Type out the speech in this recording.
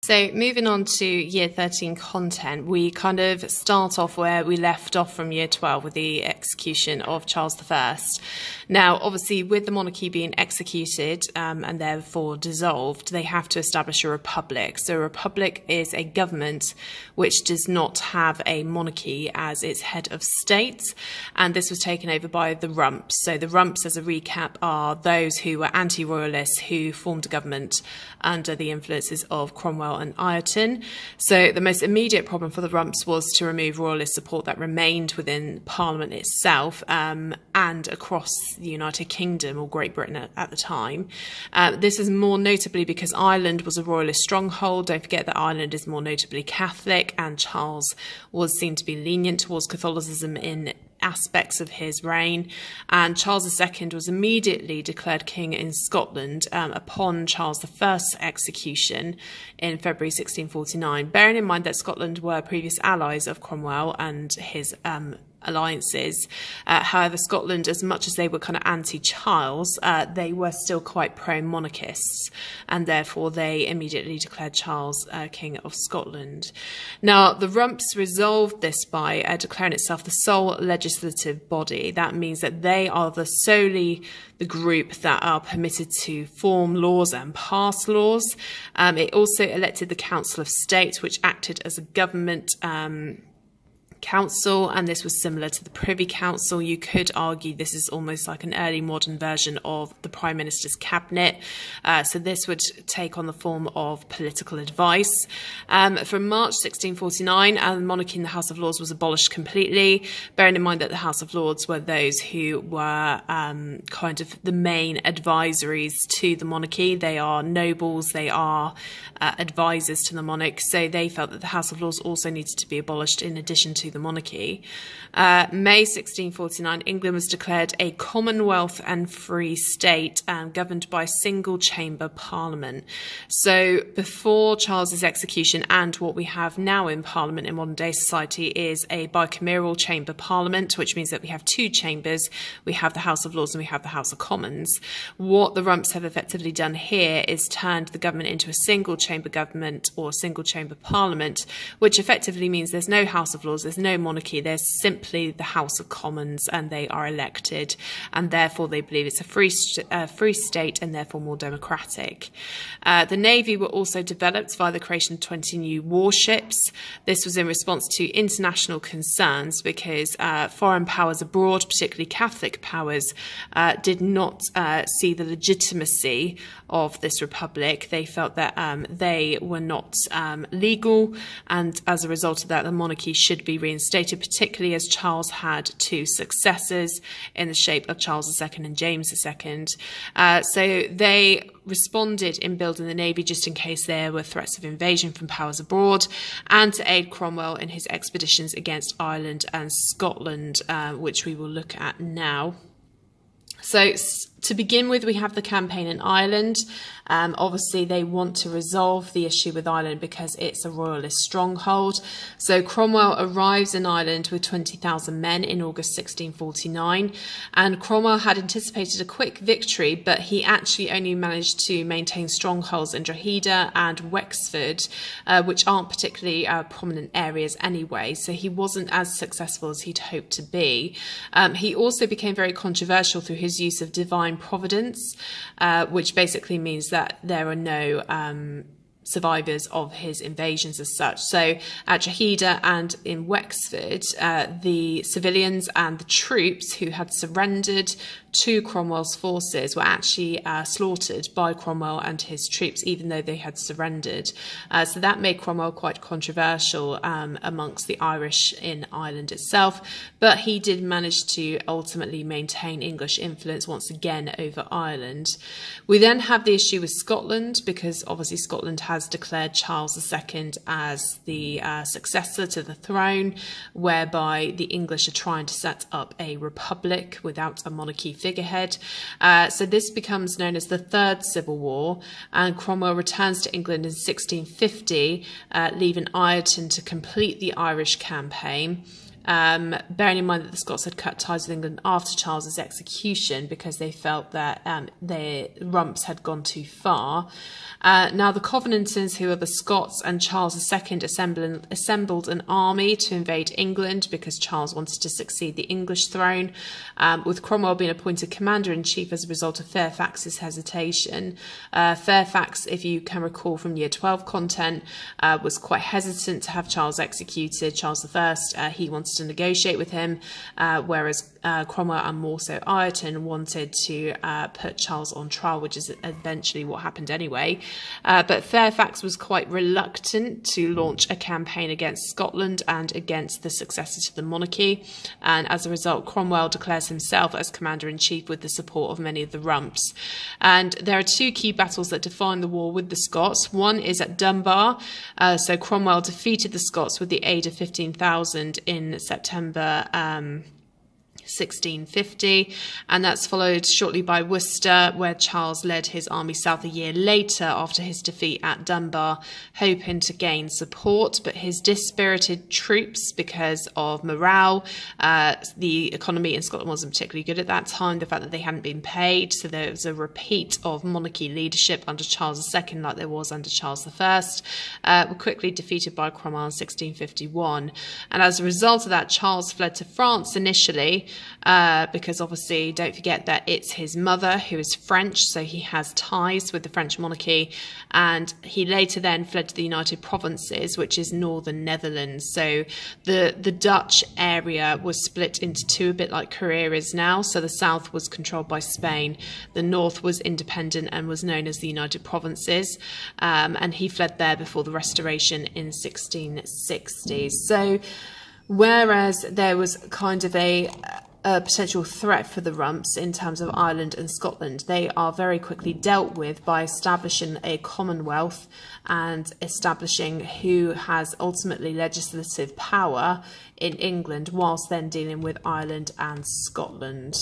So moving on to year 13 content, we kind of start off where we left off from year 12 with the execution of Charles I. Now, obviously, with the monarchy being executed and therefore dissolved, they have to establish a republic. So a republic is a government which does not have a monarchy as its head of state. And this was taken over by the Rumps. So the Rumps, as a recap, are those who were anti-royalists who formed a government under the influences of Cromwell and Ireton. So the most immediate problem for the Rumps was to remove royalist support that remained within Parliament itself and across the United Kingdom or Great Britain at the time. This is more notably because Ireland was a royalist stronghold. Don't forget that Ireland is more notably Catholic, and Charles was seen to be lenient towards Catholicism in aspects of his reign, and Charles II was immediately declared king in Scotland upon Charles I's execution in February 1649, bearing in mind that Scotland were previous allies of Cromwell and his alliances. However, Scotland, as much as they were kind of anti-Charles, they were still quite pro-monarchists, and therefore they immediately declared Charles King of Scotland. Now, the Rumps resolved this by declaring itself the sole legislative body. That means that they are solely the group that are permitted to form laws and pass laws. It also elected the Council of State, which acted as a government council, and this was similar to the Privy Council. You could argue this is almost like an early modern version of the Prime Minister's cabinet. So this would take on the form of political advice. From March 1649, the monarchy in the House of Lords was abolished completely, bearing in mind that the House of Lords were those who were kind of the main advisories to the monarchy. They are nobles, they are advisors to the monarch, so they felt that the House of Lords also needed to be abolished in addition to the monarchy. May 1649, England was declared a Commonwealth and Free State governed by single chamber parliament. So before Charles's execution, and what we have now in Parliament in modern day society, is a bicameral chamber parliament, which means that we have two chambers. We have the House of Lords and we have the House of Commons. What the Rumps have effectively done here is turned the government into a single chamber government or single chamber parliament, which effectively means there's no House of Lords, there's no monarchy, there's simply the House of Commons, and they are elected, and therefore they believe it's a free state and therefore more democratic. The Navy were also developed via the creation of 20 new warships. This was in response to international concerns because foreign powers abroad, particularly Catholic powers, did not see the legitimacy of this republic. They felt that they were not legal, and as a result of that, the monarchy should be reinstated, particularly as Charles had two successors in the shape of Charles II and James II. So they responded in building the Navy just in case there were threats of invasion from powers abroad, and to aid Cromwell in his expeditions against Ireland and Scotland, which we will look at now. So to begin with, we have the campaign in Ireland. Obviously, they want to resolve the issue with Ireland because it's a royalist stronghold. So Cromwell arrives in Ireland with 20,000 men in August 1649. And Cromwell had anticipated a quick victory, but he actually only managed to maintain strongholds in Drogheda and Wexford, which aren't particularly prominent areas anyway. So he wasn't as successful as he'd hoped to be. He also became very controversial through his use of divine providence, which basically means that there are no survivors of his invasions as such. So at Drogheda and in Wexford, the civilians and the troops who had surrendered to Cromwell's forces were actually slaughtered by Cromwell and his troops, even though they had surrendered. So that made Cromwell quite controversial amongst the Irish in Ireland itself, but he did manage to ultimately maintain English influence once again over Ireland. We then have the issue with Scotland, because obviously Scotland has declared Charles II as the successor to the throne, whereby the English are trying to set up a republic without a monarchy figurehead. So this becomes known as the Third Civil War, and Cromwell returns to England in 1650, leaving Ireton to complete the Irish campaign. bearing in mind that the Scots had cut ties with England after Charles's execution because they felt that their rumps had gone too far. Now the Covenanters, who are the Scots, and Charles II assembled an army to invade England because Charles wanted to succeed the English throne, with Cromwell being appointed commander-in-chief as a result of Fairfax's hesitation. Fairfax, if you can recall from Year 12 content, was quite hesitant to have Charles executed. Charles I, he wanted to negotiate with him, whereas Cromwell and more so Ireton wanted to put Charles on trial, which is eventually what happened anyway. But Fairfax was quite reluctant to launch a campaign against Scotland and against the successor to the monarchy. And as a result, Cromwell declares himself as commander-in-chief with the support of many of the rumps. And there are two key battles that define the war with the Scots. One is at Dunbar. So Cromwell defeated the Scots with the aid of 15,000 in September 1650, and that's followed shortly by Worcester, where Charles led his army south a year later after his defeat at Dunbar, hoping to gain support. But his dispirited troops, because of morale, the economy in Scotland wasn't particularly good at that time, the fact that they hadn't been paid, so there was a repeat of monarchy leadership under Charles II like there was under Charles I, were quickly defeated by Cromwell in 1651. And as a result of that, Charles fled to France initially, because obviously don't forget that it's his mother who is French, so he has ties with the French monarchy, and he later then fled to the United Provinces, which is northern Netherlands. So the Dutch area was split into two, a bit like Korea is now. So the south was controlled by Spain, the north was independent and was known as the United Provinces, and he fled there before the Restoration in 1660. So whereas there was kind of a potential threat for the rumps in terms of Ireland and Scotland, they are very quickly dealt with by establishing a Commonwealth and establishing who has ultimately legislative power in England, whilst then dealing with Ireland and Scotland.